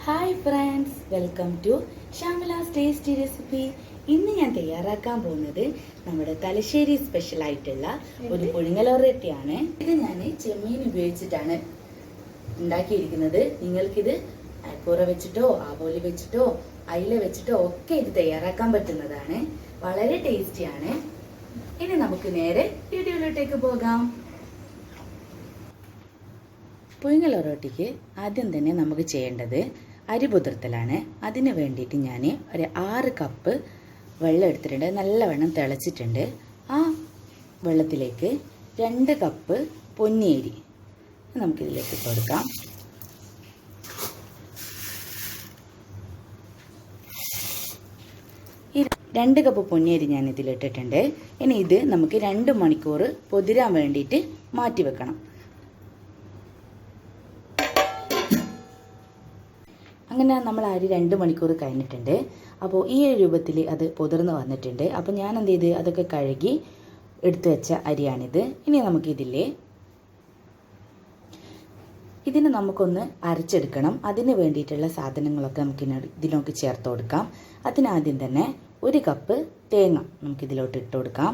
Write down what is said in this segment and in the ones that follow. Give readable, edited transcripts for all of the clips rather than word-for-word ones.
Hi friends, welcome to Shamila's tasty recipe. ഇന്ന് ഞാൻ തയ്യാറാക്കാൻ പോകുന്നത് നമ്മുടെ തലശ്ശേരി സ്പെഷ്യൽ ആയിട്ടുള്ള ഒരു പുഴുങ്ങൽ ഒറോട്ടിയാണ്. ഇത് ഞാൻ ചെമ്മീൻ ഉപയോഗിച്ചിട്ടാണ് ഉണ്ടാക്കിയിരിക്കുന്നത്. നിങ്ങൾക്കിത് അയക്കൂറ വെച്ചിട്ടോ ആവോലി വെച്ചിട്ടോ അയില വെച്ചിട്ടോ ഒക്കെ ഇത് തയ്യാറാക്കാൻ പറ്റുന്നതാണ്. വളരെ ടേസ്റ്റിയാണ്. ഇനി നമുക്ക് നേരെ വീഡിയോയിലോട്ടേക്ക് പോകാം. പുഴുങ്ങൽ ഒറോട്ടിക്ക് ആദ്യം തന്നെ നമുക്ക് ചെയ്യേണ്ടത് അരി കുതിർത്തലാണ്. അതിന് വേണ്ടിയിട്ട് ഞാൻ ഒരു 6 കപ്പ് വെള്ളം എടുത്തിട്ടുണ്ട്. നല്ലവണ്ണം തിളച്ചിട്ടുണ്ട്. ആ വെള്ളത്തിലേക്ക് 2 കപ്പ് പൊന്നിയരി നമുക്കിതിലേക്ക് ഇട്ട് കൊടുക്കാം. ഈ 2 കപ്പ് പൊന്നിയരി ഞാൻ ഇതിലിട്ടിട്ടുണ്ട്. ഇനി ഇത് നമുക്ക് 2 മണിക്കൂർ പൊതിരാൻ വേണ്ടിയിട്ട് മാറ്റി വെക്കണം. അങ്ങനെ നമ്മൾ അരി 2 മണിക്കൂർ കഴിഞ്ഞിട്ടുണ്ട്. അപ്പോൾ ഈ ഒരു രൂപത്തിൽ അത് പൊതിർന്ന് വന്നിട്ടുണ്ട്. അപ്പോൾ ഞാൻ എന്ത് ചെയ്ത് അതൊക്കെ കഴുകി എടുത്തു വെച്ച അരിയാണിത്. ഇനി നമുക്കിതില്ലേ ഇതിന് നമുക്കൊന്ന് അരച്ചെടുക്കണം. അതിന് വേണ്ടിയിട്ടുള്ള സാധനങ്ങളൊക്കെ നമുക്ക് ഇതിലേക്ക് ചേർത്ത് കൊടുക്കാം. അതിനാദ്യം തന്നെ 1 കപ്പ് തേങ്ങ നമുക്കിതിലോട്ട് ഇട്ട് കൊടുക്കാം.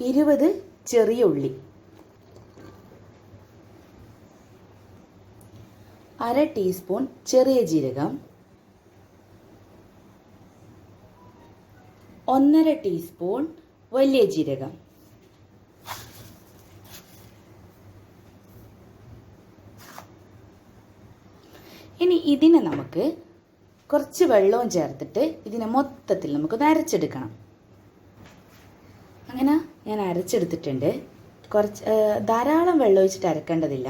20 ചെറിയ ഉള്ളി, 1/2 ടീസ്പൂൺ ചെറിയ ജീരകം, 1/2 ടീസ്പൂൺ വലിയ ജീരകം, ഇനി ഇതിനെ നമുക്ക് കുറച്ച് വെള്ളവും ചേർത്തിട്ട് ഇതിനെ മൊത്തത്തിൽ നമുക്കൊന്ന് അരച്ചെടുക്കണം. അങ്ങനെ ഞാൻ അരച്ചെടുത്തിട്ടുണ്ട്. ധാരാളം വെള്ളം ഒഴിച്ചിട്ട് അരക്കേണ്ടതില്ല.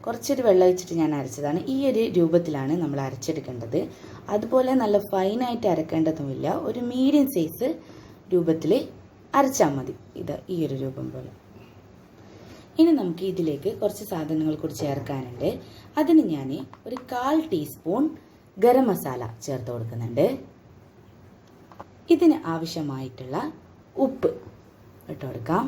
കുറച്ചൊരു വെള്ളം ഒഴിച്ചിട്ട് ഞാൻ അരച്ചതാണ്. ഈ ഒരു രൂപത്തിലാണ് നമ്മൾ അരച്ചെടുക്കേണ്ടത്. അതുപോലെ നല്ല ഫൈനായിട്ട് അരക്കേണ്ടതുമില്ല. ഒരു മീഡിയം സൈസ് രൂപത്തിൽ അരച്ചാൽ മതി. ഈ ഒരു രൂപം പോലെ. ഇനി നമുക്ക് ഇതിലേക്ക് കുറച്ച് സാധനങ്ങൾ കൂടി ചേർക്കാനുണ്ട്. അതിന് ഞാൻ ഒരു 1/4 ടീസ്പൂൺ ഗരം മസാല ചേർത്ത് കൊടുക്കുന്നുണ്ട്. ഇതിന് ആവശ്യമായിട്ടുള്ള ഉപ്പ് ഇട്ട് കൊടുക്കാം.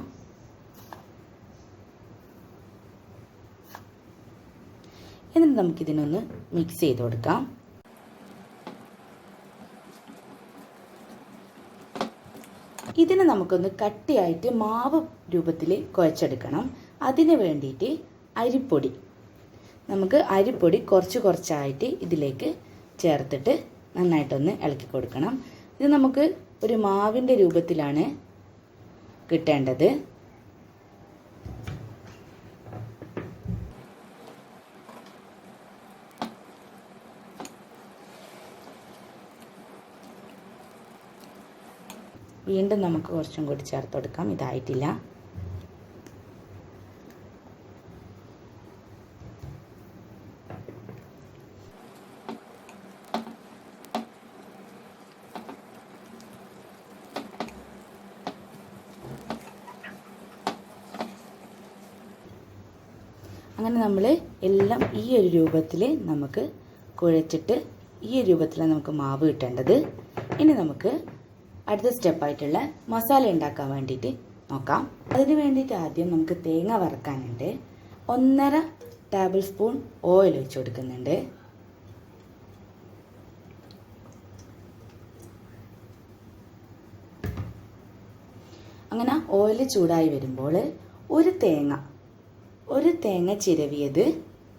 എന്നിട്ട് നമുക്കിതിനൊന്ന് മിക്സ് ചെയ്ത് കൊടുക്കാം. ഇതിന് നമുക്കൊന്ന് കട്ടിയായിട്ട് മാവ് രൂപത്തിൽ കുഴച്ചെടുക്കണം. അതിന് വേണ്ടിയിട്ട് അരിപ്പൊടി അരിപ്പൊടി കുറച്ചായിട്ട് ഇതിലേക്ക് ചേർത്തിട്ട് നന്നായിട്ടൊന്ന് ഇളക്കി കൊടുക്കണം. ഇത് നമുക്ക് ഒരു മാവിൻ്റെ രൂപത്തിലാണ് കിട്ടേണ്ടത്. വീണ്ടും നമുക്ക് കുറച്ചും കൂടി ചേർത്ത് കൊടുക്കാം. ഇതായിട്ടില്ല. അങ്ങനെ നമ്മൾ എല്ലാം ഈ ഒരു രൂപത്തിൽ നമുക്ക് കുഴച്ചിട്ട് ഈ ഒരു രൂപത്തിലാണ് നമുക്ക് മാവ് കിട്ടേണ്ടത്. ഇനി നമുക്ക് അടുത്ത സ്റ്റെപ്പായിട്ടുള്ള മസാല ഉണ്ടാക്കാൻ വേണ്ടിയിട്ട് നോക്കാം. അതിന് വേണ്ടിയിട്ട് ആദ്യം നമുക്ക് തേങ്ങ വറുക്കാനുണ്ട്. 1.5 ടേബിൾ സ്പൂൺ ഓയിൽ ഒഴിച്ച് കൊടുക്കുന്നുണ്ട്. അങ്ങനെ ഓയിൽ ചൂടായി വരുമ്പോൾ ഒരു തേങ്ങ ചിരവിയത്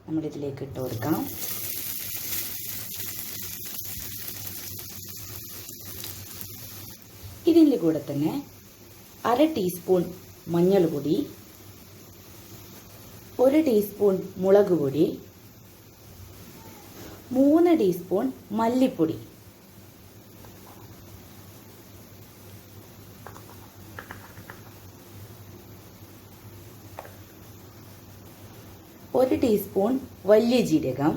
നമ്മളിതിലേക്ക് ഇട്ട് കൊടുക്കാം. ഇതിൻ്റെ കൂടെ തന്നെ 1/2 ടീസ്പൂൺ മഞ്ഞൾപ്പൊടി, 1 ടീസ്പൂൺ മുളക് പൊടി, 3 ടീസ്പൂൺ മല്ലിപ്പൊടി, 1 ടീസ്പൂൺ വലിയ ജീരകം,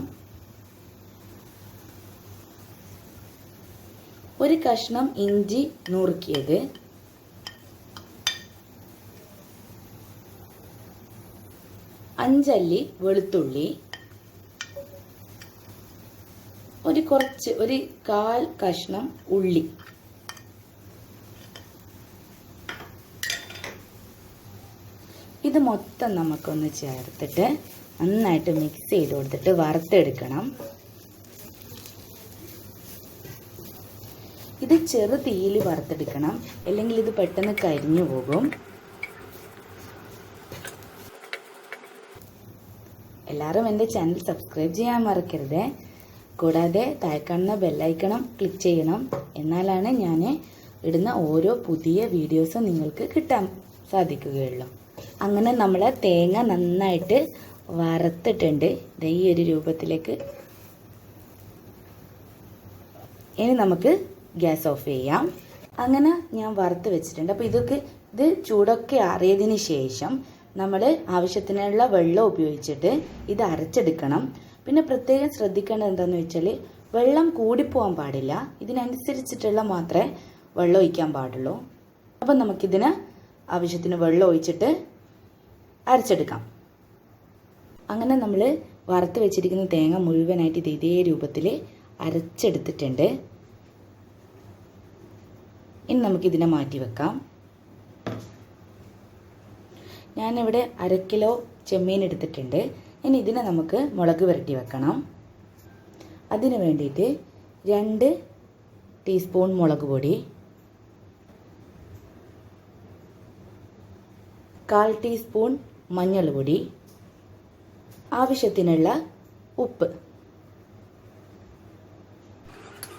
1 കഷ്ണം ഇഞ്ചി നുറുക്കിയത്, 5 അല്ലി വെളുത്തുള്ളി, ഒരു 1/4 കഷ്ണം ഉള്ളി, ഇത് മൊത്തം നമുക്കൊന്ന് ചേർത്തിട്ട് നന്നായിട്ട് മിക്സ് ചെയ്ത് കൊടുത്തിട്ട് വറുത്തെടുക്കണം. ഇത് ചെറു തീയിൽ വറുത്തെടുക്കണം, അല്ലെങ്കിൽ ഇത് പെട്ടെന്ന് കരിഞ്ഞു പോകും. എല്ലാവരും എൻ്റെ ചാനൽ സബ്സ്ക്രൈബ് ചെയ്യാൻ മറക്കരുത്. കൂടാതെ താഴെ കാണുന്ന ബെല്ലൈക്കണം ക്ലിക്ക് ചെയ്യണം. എന്നാലാണ് ഞാൻ ഇടുന്ന ഓരോ പുതിയ വീഡിയോസും നിങ്ങൾക്ക് കിട്ടാൻ സാധിക്കുകയുള്ളൂ. അങ്ങനെ നമ്മൾ തേങ്ങ നന്നായിട്ട് വറുത്തിട്ടുണ്ട്. ഈ ഒരു രൂപത്തിലേക്ക്. ഇനി നമുക്ക് ഗ്യാസ് ഓഫ് ചെയ്യാം. അങ്ങനെ ഞാൻ വറുത്ത് വെച്ചിട്ടുണ്ട്. അപ്പോൾ ഇത് ചൂടൊക്കെ ആറിയതിന് ശേഷം നമ്മൾ ആവശ്യത്തിനുള്ള വെള്ളം ഉപയോഗിച്ചിട്ട് ഇത് അരച്ചെടുക്കണം. പിന്നെ പ്രത്യേകം ശ്രദ്ധിക്കേണ്ടത് എന്താണെന്ന് വെച്ചാൽ വെള്ളം കൂടിപ്പോകാൻ പാടില്ല. ഇതിനനുസരിച്ചിട്ടുള്ള മാത്രമേ വെള്ളം ഒഴിക്കാൻ പാടുള്ളൂ. അപ്പം നമുക്കിതിന് ആവശ്യത്തിന് വെള്ളം ഒഴിച്ചിട്ട് അരച്ചെടുക്കാം. അങ്ങനെ നമ്മൾ വറുത്ത് വെച്ചിരിക്കുന്ന തേങ്ങ മുഴുവനായിട്ട് ഇതേ രൂപത്തിൽ അരച്ചെടുത്തിട്ടുണ്ട്. ഇനി നമുക്കിതിനെ മാറ്റി വെക്കാം. ഞാനിവിടെ 1/2 കിലോ ചെമ്മീൻ എടുത്തിട്ടുണ്ട്. ഇനി ഇതിനെ നമുക്ക് മുളക് പുരട്ടി വെക്കണം. അതിന് വേണ്ടിയിട്ട് 2 ടീസ്പൂൺ മുളക് പൊടി, 1/4 ടീസ്പൂൺ മഞ്ഞൾപ്പൊടി, ആവശ്യത്തിനുള്ള ഉപ്പ്.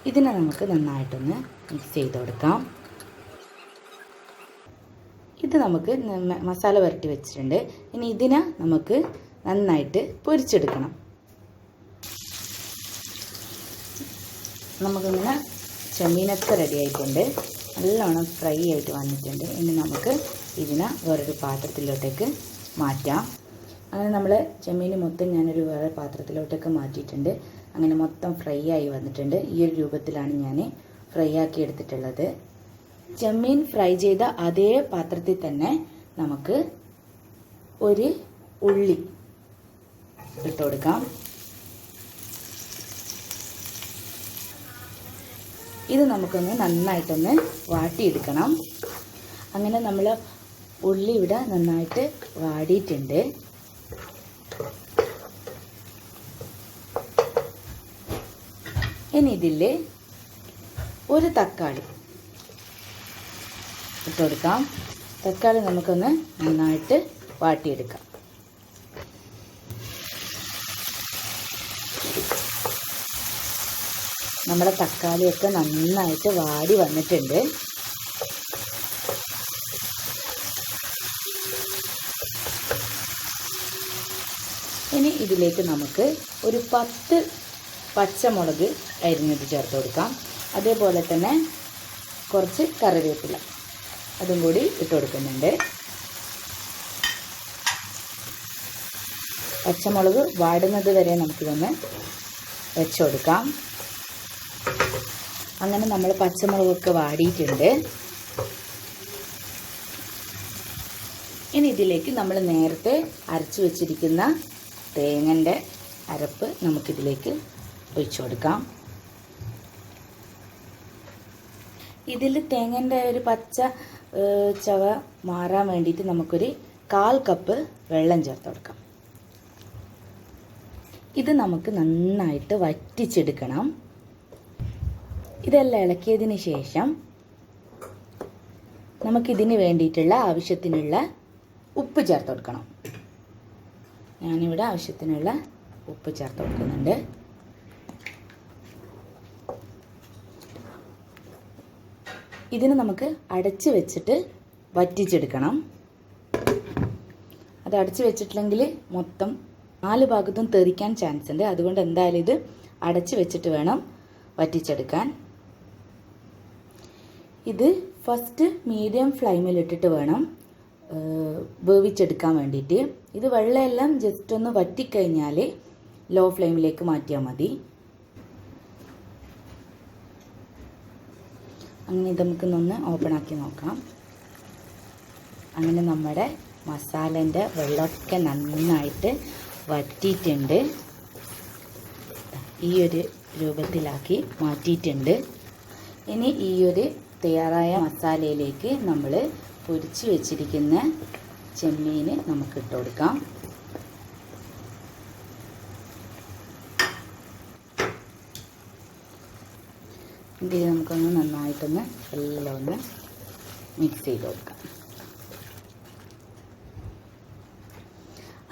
ഇതിനെ നമുക്ക് നന്നായിട്ടൊന്ന് മിക്സ് ചെയ്ത് കൊടുക്കാം. ഇത് നമുക്ക് മസാല പുരട്ടി വെച്ചിട്ടുണ്ട്. ഇനി ഇതിനെ നമുക്ക് നന്നായിട്ട് പൊരിച്ചെടുക്കണം. നമുക്കിങ്ങനെ ചെമ്മീനൊക്കെ റെഡി ആയിട്ടുണ്ട്. നല്ലോണം ഫ്രൈ ആയിട്ട് വന്നിട്ടുണ്ട്. ഇനി നമുക്ക് ഇതിനെ വേറൊരു പാത്രത്തിലോട്ടേക്ക് മാറ്റാം. അങ്ങനെ നമ്മൾ ചെമ്മീൻ മൊത്തം ഞാനൊരു വേറെ പാത്രത്തിലോട്ടേക്ക് മാറ്റിയിട്ടുണ്ട്. അങ്ങനെ മൊത്തം ഫ്രൈ ആയി വന്നിട്ടുണ്ട്. ഈ ഒരു രൂപത്തിലാണ് ഞാൻ ഫ്രൈ ആക്കി എടുത്തിട്ടുള്ളത്. ചെമ്മീൻ ഫ്രൈ ചെയ്ത അതേ പാത്രത്തിൽ തന്നെ നമുക്ക് ഒരു ഉള്ളി ഇട്ട് കൊടുക്കാം. ഇത് നമുക്കൊന്ന് നന്നായിട്ടൊന്ന് വാട്ടിയെടുക്കണം. അങ്ങനെ നമ്മൾ ഉള്ളി ഇവിടെ നന്നായിട്ട് വാടിയിട്ടുണ്ട്. ഇനി ഇതിൽ ഒരു തക്കാളി ഇട്ട് കൊടുക്കാം. തക്കാളി നമുക്കൊന്ന് നന്നായിട്ട് വാട്ടിയെടുക്കാം. നമ്മുടെ തക്കാളിയൊക്കെ നന്നായിട്ട് വാടി വന്നിട്ടുണ്ട്. ഇനി ഇതിലേക്ക് നമുക്ക് ഒരു 10 പച്ചമുളക് അരിഞ്ഞിട്ട് ചേർത്ത് കൊടുക്കാം. അതേപോലെ തന്നെ കുറച്ച് കറിവേപ്പില അതും കൂടി ഇട്ട് കൊടുക്കുന്നുണ്ട്. പച്ചമുളക് വാടുന്നത് വരെ നമുക്കിതൊന്ന് വെച്ച് കൊടുക്കാം. അങ്ങനെ നമ്മൾ പച്ചമുളകൊക്കെ വാടിയിട്ടുണ്ട്. ഇനി ഇതിലേക്ക് നമ്മൾ നേരത്തെ അരച്ചു വെച്ചിരിക്കുന്ന തേങ്ങൻ്റെ അരപ്പ് നമുക്കിതിലേക്ക് ഒഴിച്ചു കൊടുക്കാം. ഇതിൽ തേങ്ങൻ്റെ ഒരു പച്ച ചവ മാറാൻ വേണ്ടിയിട്ട് നമുക്കൊരു 1/4 കപ്പ് വെള്ളം ചേർത്ത് കൊടുക്കാം. ഇത് നമുക്ക് നന്നായിട്ട് വറ്റിച്ചെടുക്കണം. ഇതെല്ലാം ഇളക്കിയതിന് ശേഷം നമുക്കിതിന് വേണ്ടിയിട്ടുള്ള ആവശ്യത്തിനുള്ള ഉപ്പ് ചേർത്ത് കൊടുക്കണം. ഞാനിവിടെ ആവശ്യത്തിനുള്ള ഉപ്പ് ചേർത്ത് കൊടുക്കുന്നുണ്ട്. ഇതിന് നമുക്ക് അടച്ച് വെച്ചിട്ട് വറ്റിച്ചെടുക്കണം. അത് അടച്ച് വെച്ചിട്ടില്ലെങ്കിൽ മൊത്തം 4 ഭാഗത്തും തെറിക്കാൻ ചാൻസ് ഉണ്ട്. അതുകൊണ്ട് എന്തായാലും ഇത് അടച്ച് വെച്ചിട്ട് വേണം വറ്റിച്ചെടുക്കാൻ. ഇത് ഫസ്റ്റ് മീഡിയം ഫ്ലെയിമിലിട്ടിട്ട് വേണം വേവിച്ചെടുക്കാൻ വേണ്ടിയിട്ട്. ഇത് വെള്ളമെല്ലാം ജസ്റ്റ് ഒന്ന് വറ്റിക്കഴിഞ്ഞാൽ ലോ ഫ്ലെയിമിലേക്ക് മാറ്റിയാൽ മതി. അങ്ങനെ ഇത് നമുക്കൊന്ന് ഓപ്പൺ ആക്കി നോക്കാം. അങ്ങനെ നമ്മുടെ മസാലേൻ്റെ വെള്ളമൊക്കെ നന്നായിട്ട് വറ്റിയിട്ടുണ്ട്. ഈ ഒരു രൂപത്തിലാക്കി മാറ്റിയിട്ടുണ്ട്. ഇനി ഈ ഒരു തയ്യാറായ മസാലയിലേക്ക് നമ്മൾ പൊരിച്ച് വെച്ചിരിക്കുന്ന ചെമ്മീൻ നമുക്ക് ഇട്ട് കൊടുക്കാം. ഇത് നമുക്കൊന്ന് നന്നായിട്ടൊന്ന് എല്ലാം ഒന്ന് മിക്സ് ചെയ്ത് കൊടുക്കാം.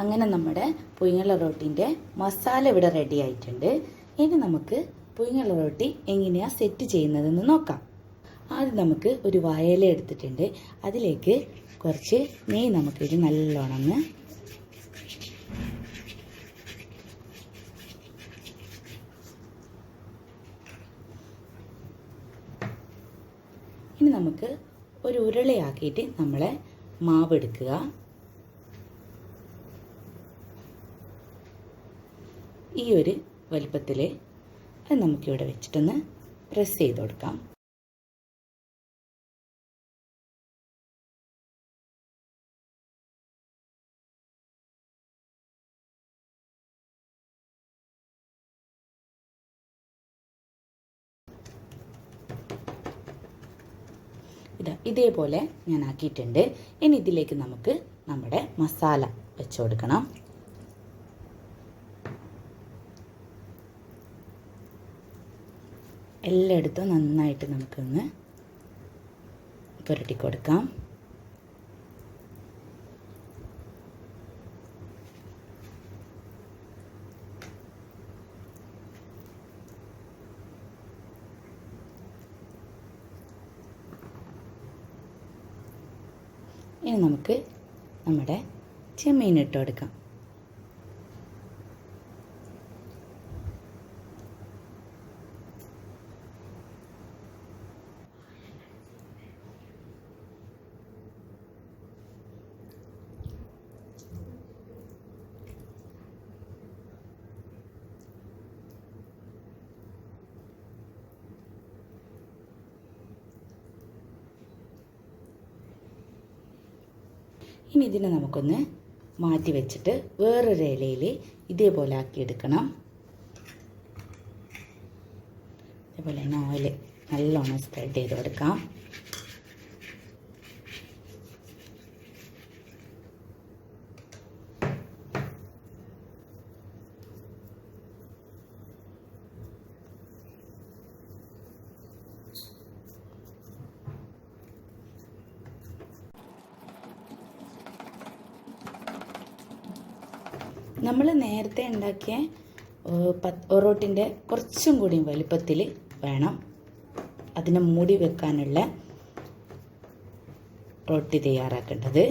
അങ്ങനെ നമ്മുടെ പുഴുങ്ങൽ ഒറോട്ടിൻ്റെ മസാല ഇവിടെ റെഡി ആയിട്ടുണ്ട്. ഇനി നമുക്ക് പുഴുങ്ങൽ ഒറോട്ടി എങ്ങനെയാണ് സെറ്റ് ചെയ്യുന്നതെന്ന് നോക്കാം. ആദ്യം നമുക്ക് ഒരു വാഴയില എടുത്തിട്ടുണ്ട്. അതിലേക്ക് കുറച്ച് നെയ്യ് നമുക്കിത് നല്ലോണം ഇനി നമുക്ക് ഒരു ഉരുളയാക്കിയിട്ട് നമ്മളെ മാവ് എടുക്കുക. ഈ ഒരു വലുപ്പത്തിൽ അത് നമുക്കിവിടെ വെച്ചിട്ടൊന്ന് പ്രസ് ചെയ്ത് കൊടുക്കാം. ഇതേപോലെ ഞാൻ ആക്കിയിട്ടുണ്ട്. ഇനി ഇതിലേക്ക് നമുക്ക് നമ്മുടെ മസാല വെച്ച് കൊടുക്കണം. എല്ലായിടത്തും നന്നായിട്ട് നമുക്കൊന്ന് പുരട്ടി കൊടുക്കാം. ഇനി നമുക്ക് നമ്മുടെ ചെമ്മീൻ ഇട്ട് കൊടുക്കാം. ഇനി ഇതിനെ നമുക്കൊന്ന് മാറ്റി വെച്ചിട്ട് വേറൊരു ഇലയിൽ ഇതേപോലെ ആക്കിയെടുക്കണം. ഇതേപോലെ തന്നെ ഓയിൽ നല്ലോണം സ്പ്രെഡ് ചെയ്ത് കൊടുക്കാം. നമ്മൾ നേരത്തെ ഉണ്ടാക്കിയ ഒറോട്ടിൻ്റെ കുറച്ചും കൂടി വലിപ്പത്തിൽ വേണം അതിനെ മൂടി വെക്കാനുള്ള റൊട്ടി തയ്യാറാക്കേണ്ടത്.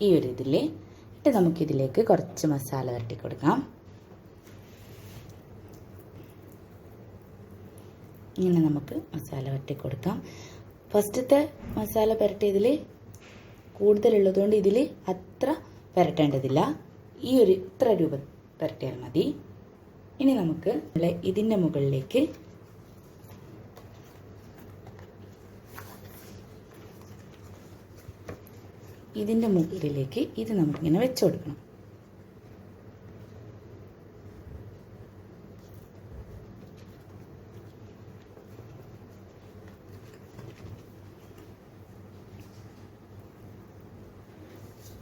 ഈ ഒരു ഇതിൽ ഇട്ട് നമുക്കിതിലേക്ക് കുറച്ച് മസാല വരട്ടി കൊടുക്കാം. ഇങ്ങനെ നമുക്ക് മസാല വരട്ടി കൊടുക്കാം. ഫസ്റ്റത്തെ മസാല പുരട്ടിയതിൽ കൂടുതലുള്ളതുകൊണ്ട് ഇതിൽ അത്ര പുരട്ടേണ്ടതില്ല. ഈ ഒരു ഇത്ര രൂപ പുരട്ടിയാൽ മതി. ഇനി നമുക്ക് ഇതിൻ്റെ മുകളിലേക്ക് ഇത് നമുക്കിങ്ങനെ വെച്ച് കൊടുക്കണം.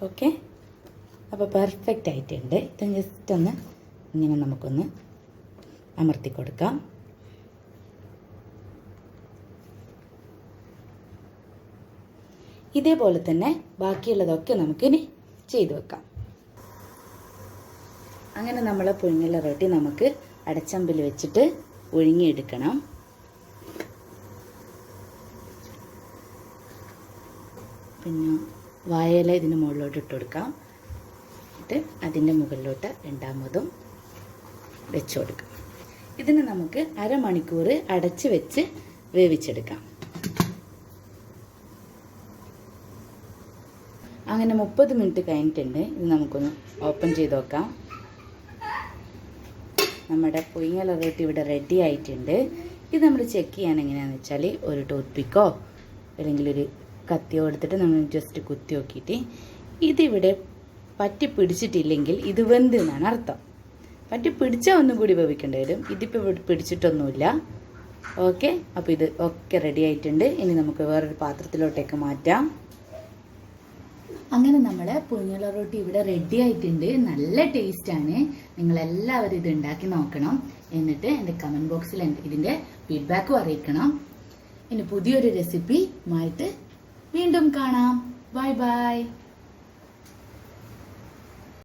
ഓക്കെ, അപ്പോൾ പെർഫെക്റ്റ് ആയിട്ടുണ്ട്. ഇത് ജസ്റ്റ് ഒന്ന് ഇങ്ങനെ നമുക്കൊന്ന് അമർത്തി കൊടുക്കാം. ഇതേപോലെ തന്നെ ബാക്കിയുള്ളതൊക്കെ നമുക്കിനി ചെയ്തു വെക്കാം. അങ്ങനെ നമ്മൾ പുഴുങ്ങൽ റൊട്ടി നമുക്ക് അടച്ചമ്പിൽ വെച്ചിട്ട് ഒഴുങ്ങിയെടുക്കണം. പിന്നെ വാഴയില ഇതിന് മുകളിലോട്ട് ഇട്ട് കൊടുക്കാം. എന്നിട്ട് അതിൻ്റെ മുകളിലോട്ട് രണ്ടാമതും വെച്ച് കൊടുക്കാം. ഇതിന് നമുക്ക് അരമണിക്കൂർ അടച്ച് വെച്ച് വേവിച്ചെടുക്കാം. അങ്ങനെ 30 മിനിറ്റ് കഴിഞ്ഞിട്ടുണ്ട്. ഇത് നമുക്കൊന്ന് ഓപ്പൺ ചെയ്ത് നോക്കാം. നമ്മുടെ പുഴുങ്ങൽ റൊട്ടി ഇവിടെ റെഡി ആയിട്ടുണ്ട്. ഇത് നമ്മൾ ചെക്ക് ചെയ്യാൻ എങ്ങനെയാണെന്ന് വെച്ചാൽ ഒരു ടൂത്ത് പിക്കോ അല്ലെങ്കിൽ ഒരു കത്തിയോ എടുത്തിട്ട് നമ്മൾ ജസ്റ്റ് കുത്തി നോക്കിയിട്ട് ഇതിവിടെ പറ്റി പിടിച്ചിട്ടില്ലെങ്കിൽ ഇത് വെന്ത് എന്നാണ് അർത്ഥം. പറ്റി പിടിച്ചാൽ ഒന്നും കൂടി വേവിക്കേണ്ടി വരും. ഇതിപ്പോൾ പിടിച്ചിട്ടൊന്നുമില്ല. ഓക്കെ, അപ്പോൾ ഇത് ഒക്കെ റെഡി ആയിട്ടുണ്ട്. ഇനി നമുക്ക് വേറൊരു പാത്രത്തിലോട്ടേക്ക് മാറ്റാം. അങ്ങനെ നമ്മൾ പുഴുങ്ങൽ ഒറോട്ടി ഇവിടെ റെഡി ആയിട്ടുണ്ട്. നല്ല ടേസ്റ്റാണ്. നിങ്ങളെല്ലാവരും ഇത് ഉണ്ടാക്കി നോക്കണം. എന്നിട്ട് എൻ്റെ കമൻറ്റ് ബോക്സിൽ ഇതിൻ്റെ ഫീഡ്ബാക്കും അറിയിക്കണം. ഇനി പുതിയൊരു റെസിപ്പിയുമായിട്ട് വീണ്ടും കാണാം. Bye bye.